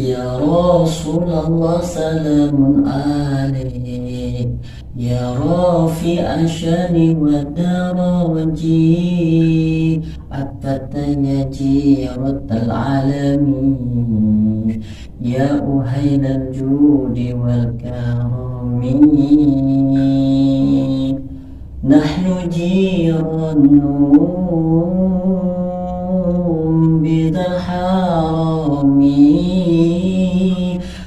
يا رسول الله سلام عليك، يا رافع الشان والدرج، عفت يا جيرة العالمين، يا أهيل الجود والكرم. نحن جيران بذا الحرم،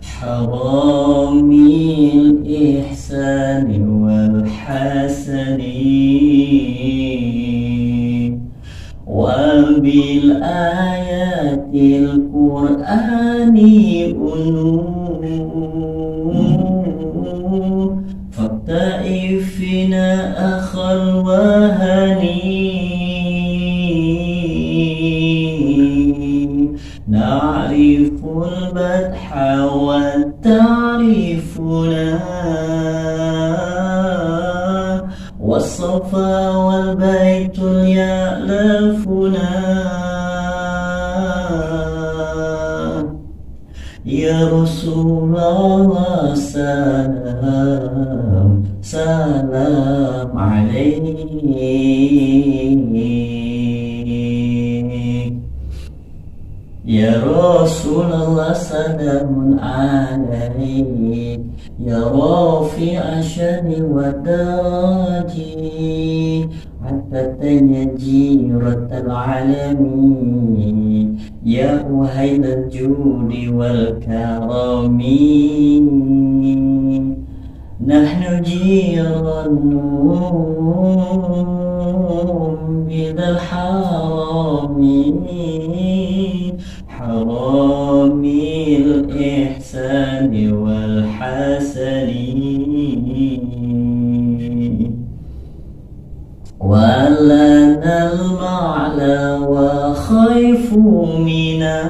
حرام الإحسان والحسن، وبالآيات القرآن فاقتئفنا أخا الوهني، نعرف المدح والتعريفنا، والصفا والبيت يألفنا. يا رسول الله سلام سلام عليك، يا رسول الله سلام عليك، يا رافع الشان والدرج، عفت يا جيرة العالمين، يا أهيل الجود والكرم. نحن جيران بذا الحرم، حرام الإحسان والحسن، ولنا المعلى وخيف منا،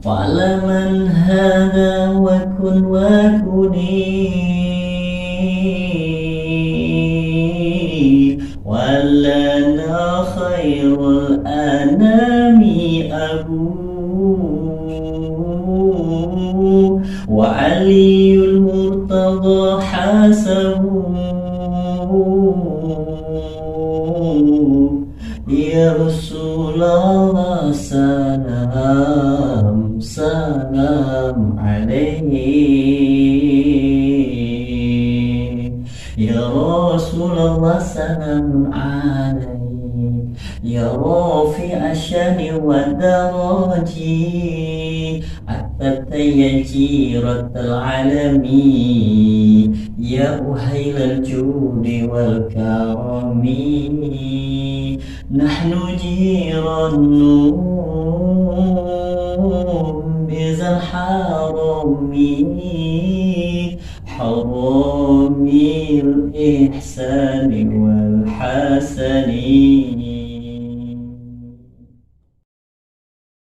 فاعلم من هذا وكن وكني، ولنا خير الأنام أبوه، وعلي المرتضى حسبه. يا رسول الله سلام سلام عليك، يا رسول الله سلام عليك، يا رافع الشان والدرج، عفت يا جيرة العالمين، يا أهيل الجود والكرم. نحن جيران بذا الحرم، حرام الإحسان والحسن.